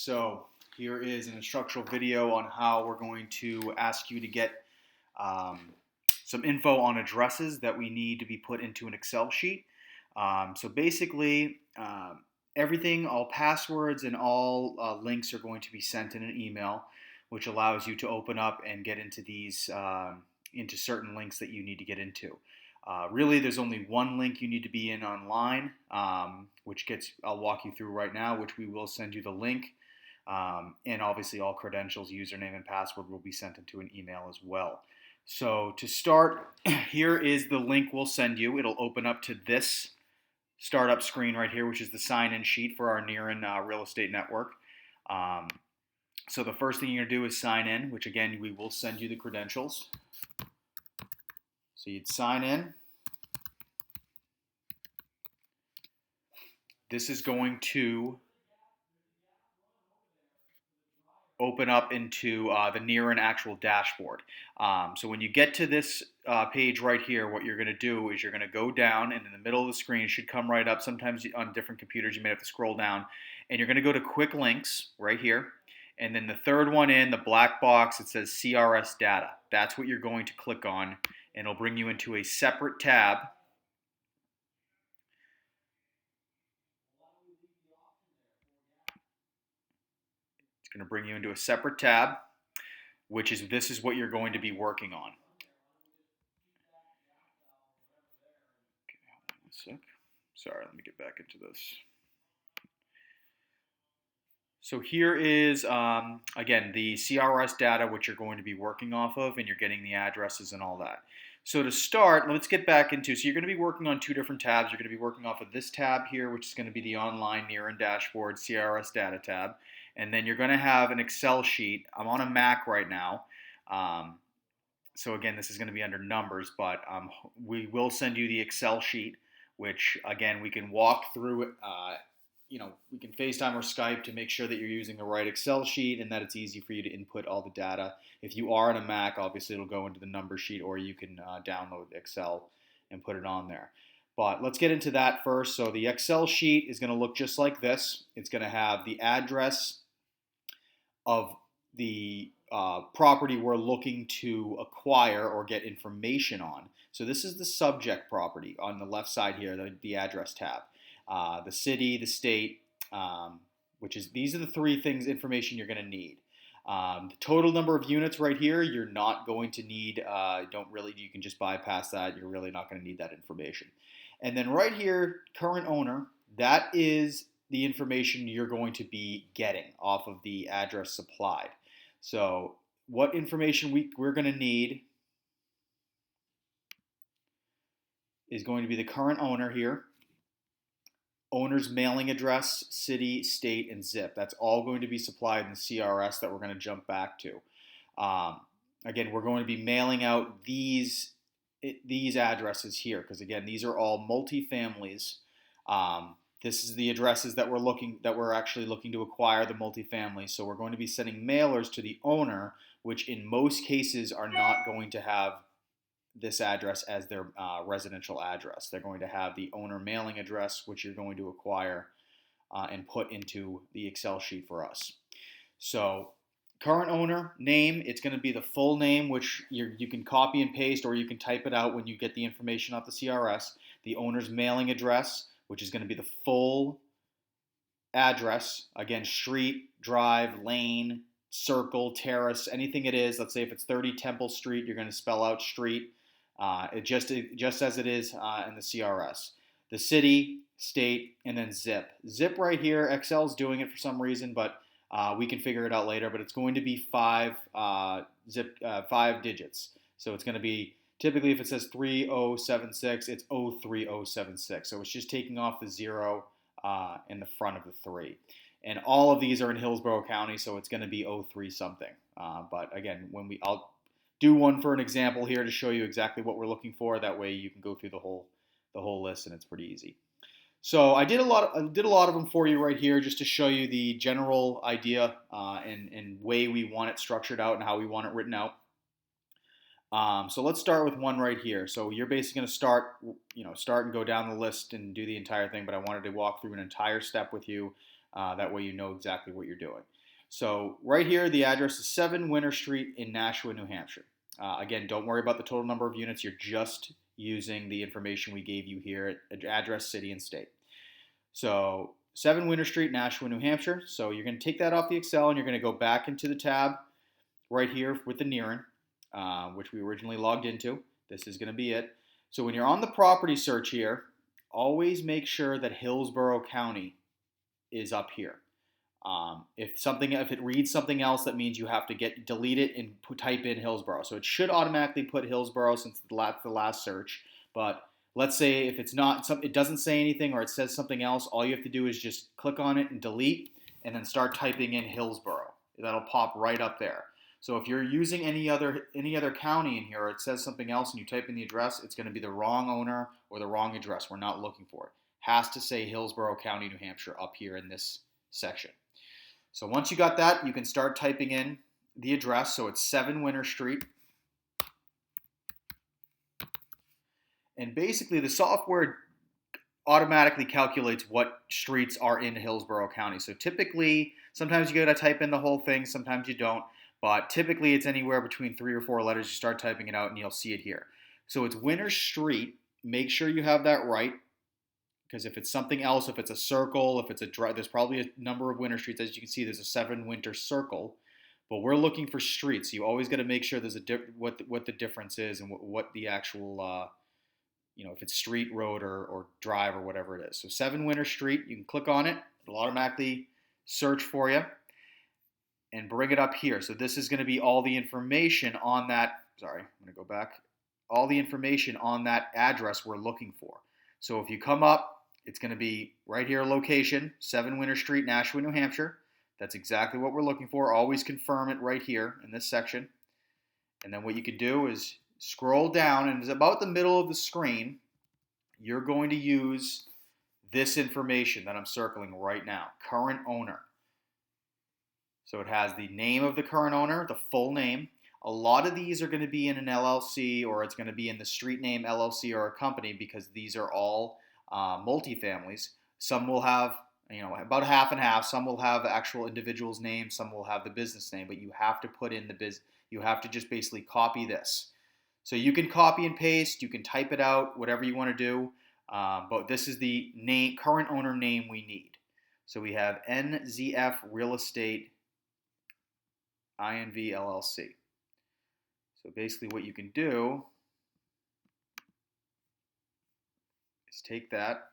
So here is an instructional video on how we're going to ask you to get um, some info on addresses that we need to be put into an Excel sheet. So basically, everything, all passwords and all links are going to be sent in an email, which allows you to open up and get into these into certain links that you need to get into. Really, there's only one link you need to be in online, which I'll walk you through right now, which we will send you the link. And obviously, all credentials, username, and password will be sent into an email as well. So to start, here is the link we'll send you. It'll open up to this startup screen right here, which is the sign-in sheet for our Niren Real Estate Network. So the first thing you're going to do is sign in, which again, we will send you the credentials. So you'd sign in. This is going to open up into the Niren actual dashboard. So when you get to this page right here, what you're going to do is you're going to go down, and in the middle of the screen, it should come right up. Sometimes on different computers, you may have to scroll down, and you're going to go to Quick Links right here. And then the third one in, the black box, it says CRS Data. That's what you're going to click on, and it'll bring you into a separate tab. It's going to bring you into a separate tab, which is this is what you're going to be working on. Okay, hold on 1 sec. Sorry, let me get back into this. So here is, again, the CRS data, which you're going to be working off of, and you're getting the addresses and all that. So to start, let's get back into, so you're going to be working on two different tabs. You're going to be working off of this tab here, which is going to be the online Niren Dashboard CRS Data tab. And then you're going to have an Excel sheet. I'm on a Mac right now. So again, this is going to be under numbers, but we will send you the Excel sheet, which again, we can walk through it. We can FaceTime or Skype to make sure that you're using the right Excel sheet and that it's easy for you to input all the data. If you are on a Mac, obviously it'll go into the number sheet, or you can download Excel and put it on there. But let's get into that first. So the Excel sheet is going to look just like this. It's going to have the address of the property we're looking to acquire or get information on. So this is the subject property on the left side here, the address tab. The city, the state, these are the three things, information you're going to need. The total number of units right here, you're not going to need, you can just bypass that. You're really not going to need that information. And then right here, current owner, that is the information you're going to be getting off of the address supplied. So what information we're going to need is going to be the current owner here. Owner's mailing address, city, state, and zip. That's all going to be supplied in the CRS that we're going to jump back to. Again, we're going to be mailing out these addresses here because again, these are all multifamilies. This is the addresses that we're actually looking to acquire, the multifamily. So we're going to be sending mailers to the owner, which in most cases are not going to have this address as their residential address. They're going to have the owner mailing address, which you're going to acquire and put into the Excel sheet for us. So current owner name, it's going to be the full name, which you can copy and paste, or you can type it out when you get the information off the CRS. The owner's mailing address, which is going to be the full address. Again, street, drive, lane, circle, terrace, anything it is. Let's say if it's 30 Temple Street, you're going to spell out street. Just as it is in the CRS. The city, state, and then zip. Zip right here, Excel's doing it for some reason, but we can figure it out later. But it's going to be five digits. So it's going to be, typically if it says 3076, it's 03076. So it's just taking off the 0 in the front of the 3. And all of these are in Hillsborough County, so it's going to be 03 something. But again, I'll do one for an example here to show you exactly what we're looking for. That way you can go through the whole list, and it's pretty easy. So I did a lot of them for you right here just to show you the general idea and way we want it structured out and how we want it written out. So let's start with one right here. So you're basically going to start and go down the list and do the entire thing, but I wanted to walk through an entire step with you That way you know exactly what you're doing. So right here, the address is 7 Winter Street in Nashua, New Hampshire. Again, don't worry about the total number of units. You're just using the information we gave you here at address, city, and state. So 7 Winter Street, Nashua, New Hampshire. So you're going to take that off the Excel and you're going to go back into the tab right here with the NERIN, which we originally logged into. This is going to be it. So when you're on the property search here, always make sure that Hillsborough County is up here. If it reads something else, that means you have to delete it and type in Hillsborough. So it should automatically put Hillsborough since the last search. But let's say if it's not, it doesn't say anything or it says something else, all you have to do is just click on it and delete, and then start typing in Hillsborough. That'll pop right up there. So if you're using any other county in here, or it says something else, and you type in the address, it's going to be the wrong owner or the wrong address. We're not looking for it. Has to say Hillsborough County, New Hampshire up here in this section. So once you got that, you can start typing in the address. So it's 7 Winter Street. And basically the software automatically calculates what streets are in Hillsborough County. So typically, sometimes you got to type in the whole thing, sometimes you don't. But typically it's anywhere between 3 or 4 letters. You start typing it out and you'll see it here. So it's Winter Street. Make sure you have that right. Because if it's something else, if it's a circle, if it's there's probably a number of Winter Streets. As you can see, there's a 7 Winter Circle, but we're looking for streets. So you always got to make sure there's what the difference is and what the actual, if it's street, road, or drive or whatever it is. So 7 Winter Street, you can click on it. It'll automatically search for you and bring it up here. So this is going to be all the information on that. Sorry, I'm going to go back. All the information on that address we're looking for. So if you come up, it's going to be right here, location, 7 Winter Street, Nashua, New Hampshire. That's exactly what we're looking for. Always confirm it right here in this section. And then what you could do is scroll down, and it's about the middle of the screen. You're going to use this information that I'm circling right now, current owner. So it has the name of the current owner, the full name. A lot of these are going to be in an LLC, or it's going to be in the street name LLC or a company, because these are all multifamilies. Some will have, about half and half. Some will have actual individuals' names. Some will have the business name. But you have to put in you have to just basically copy this. So you can copy and paste. You can type it out, whatever you want to do. But this is the current owner name we need. So we have NZF Real Estate INV LLC. So basically what you can do is take that,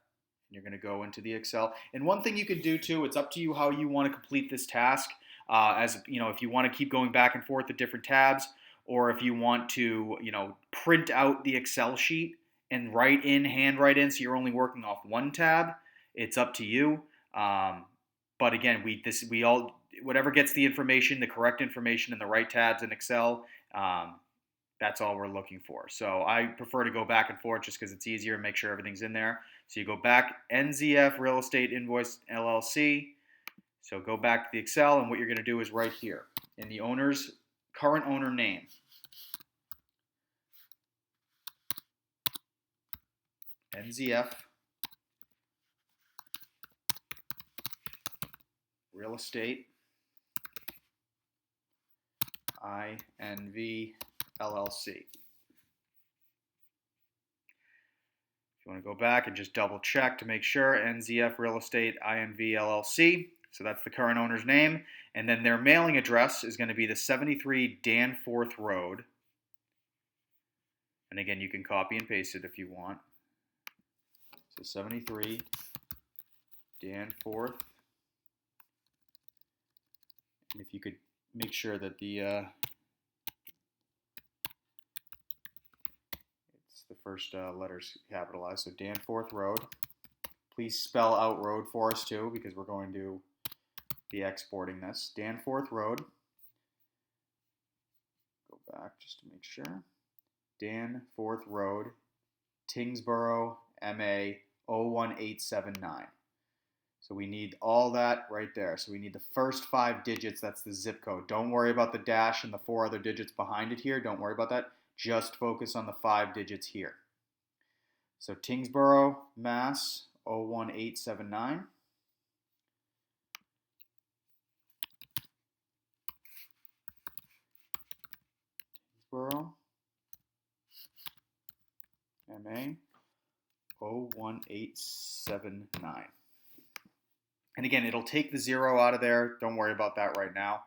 and you're going to go into the Excel. And one thing you can do too, it's up to you how you want to complete this task. If you want to keep going back and forth to different tabs, or if you want to, print out the Excel sheet and hand write in, so you're only working off one tab, it's up to you. But again, whatever gets the information, the correct information in the right tabs in Excel, that's all we're looking for. So I prefer to go back and forth just because it's easier and make sure everything's in there. So you go back, NZF Real Estate Invoice LLC. So go back to the Excel, and what you're going to do is right here in the current owner name. NZF Real Estate INV LLC. If you want to go back and just double check to make sure, NZF Real Estate INV LLC. So that's the current owner's name. And then their mailing address is going to be the 73 Danforth Road. And again, you can copy and paste it if you want. So 73 Danforth. And if you could make sure that the first letters capitalized. So Danforth Road. Please spell out road for us too, because we're going to be exporting this. Danforth Road. Go back just to make sure. Danforth Road, Tyngsboro, MA 01879. So we need all that right there. So we need the first 5 digits. That's the zip code. Don't worry about the dash and the 4 other digits behind it here. Don't worry about that. Just focus on the 5 digits here. So Tyngsboro, Mass. 01879. MA 01879. And again, it'll take the 0 out of there. Don't worry about that right now.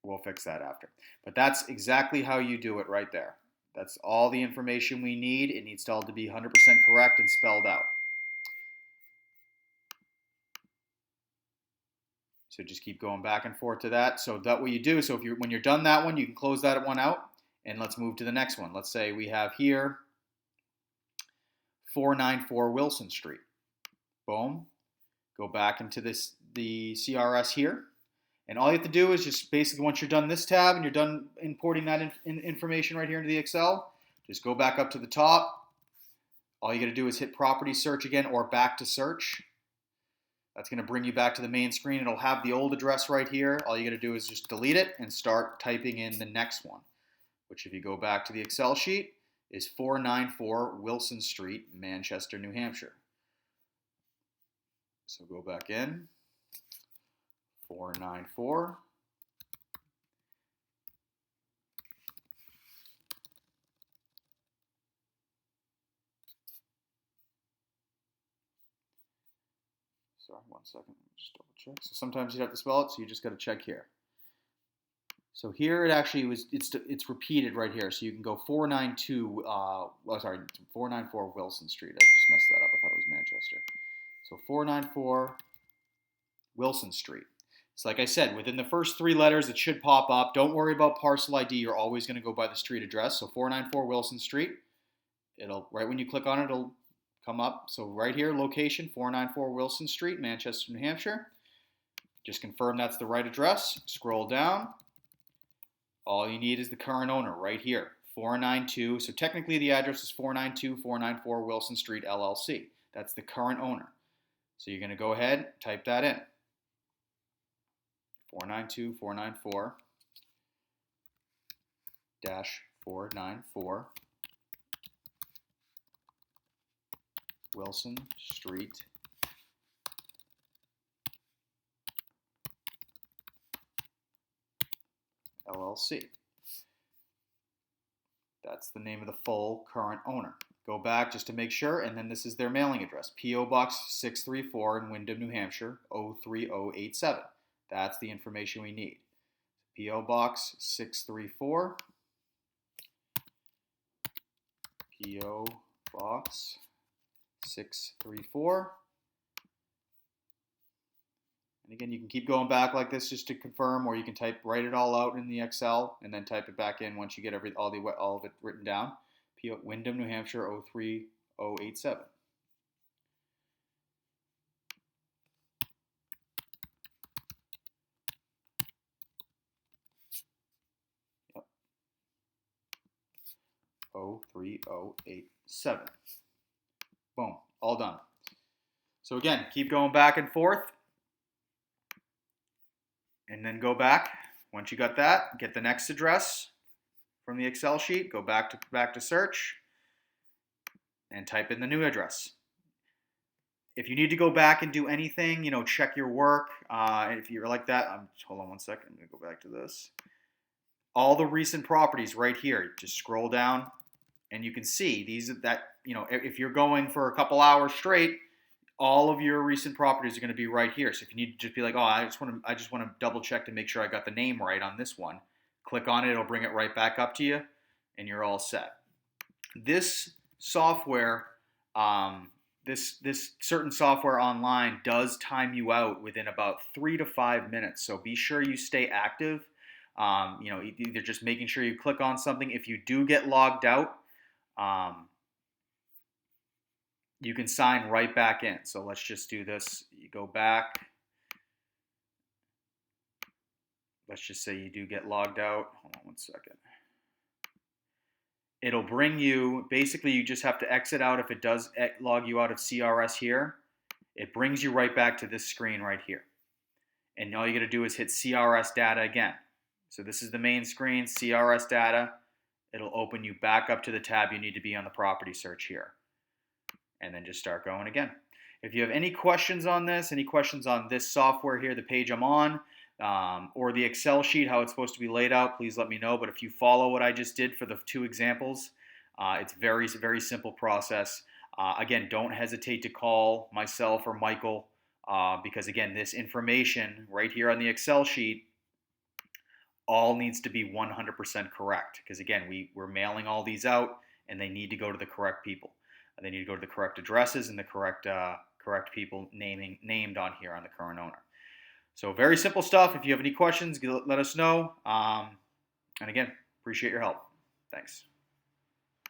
We'll fix that after. But that's exactly how you do it right there. That's all the information we need. It needs to all to be 100% correct and spelled out. So just keep going back and forth to that. So that what you do, so when you're done that one, you can close that one out, and let's move to the next one. Let's say we have here 494 Wilson Street. Boom. Go back into the CRS here. And all you have to do is just basically, once you're done this tab and you're done importing that information right here into the Excel, just go back up to the top. All you got to do is hit property search again or back to search. That's going to bring you back to the main screen. It'll have the old address right here. All you got to do is just delete it and start typing in the next one, which if you go back to the Excel sheet is 494 Wilson Street, Manchester, New Hampshire. So go back in, 494. Sorry, 1 second, let me just double check. So sometimes you have to spell it, so you just got to check here. So here it actually it's repeated right here. So you can go 492, 494 Wilson Street. I just messed that up. I thought it was Manchester. So 494 Wilson Street. So like I said, within the first 3 letters, it should pop up. Don't worry about parcel ID. You're always going to go by the street address. So 494 Wilson Street. It'll, right when you click on it, it'll come up. So right here, location, 494 Wilson Street, Manchester, New Hampshire. Just confirm that's the right address. Scroll down. All you need is the current owner right here, 492. So technically the address is 492-494 Wilson Street, LLC. That's the current owner. So you're going to go ahead, type that in. 492-494-494 Wilson Street, LLC. That's the name of the full current owner. Go back just to make sure, and then this is their mailing address. P.O. Box 634 in Windham, New Hampshire, 03087. That's the information we need. P.O. Box 634. P.O. Box 634. And again, you can keep going back like this just to confirm, or you can write it all out in the Excel and then type it back in once you get all of it written down. P.O. Windham, New Hampshire, 03087. Yep. 03087. Boom. All done. So again, keep going back and forth. And then go back. Once you got that, get the next address from the Excel sheet. Go back to search and type in the new address. If you need to go back and do anything, check your work. If you're like that, hold on 1 second. I'm going to go back to this. All the recent properties right here. Just scroll down, and you can see if you're going for a couple hours straight, all of your recent properties are going to be right here. So if you need to just be like, oh, I just want to double check to make sure I got the name right on this one, click on it. It'll bring it right back up to you, and you're all set. This software, this certain software online does time you out within about 3 to 5 minutes. So be sure you stay active. Either just making sure you click on something. If you do get logged out, you can sign right back in. So let's just do this. You go back. Let's just say you do get logged out. Hold on 1 second. It'll bring you, basically you just have to exit out if it does log you out of CRS here. It brings you right back to this screen right here. And all you got to do is hit CRS data again. So this is the main screen, CRS data. It'll open you back up to the tab you need to be on the property search here. And then just start going again. If you have any questions on this, any questions on this software here, the page I'm on, or the Excel sheet, how it's supposed to be laid out, please let me know. But if you follow what I just did for the 2 examples, It's very simple process. Again, don't hesitate to call myself or Michael because again, this information right here on the Excel sheet all needs to be 100% correct because again, we're mailing all these out and they need to go to the correct people. They need to go to the correct addresses and the correct people named on here on the current owner. So very simple stuff. If you have any questions, let us know. And again, appreciate your help. Thanks.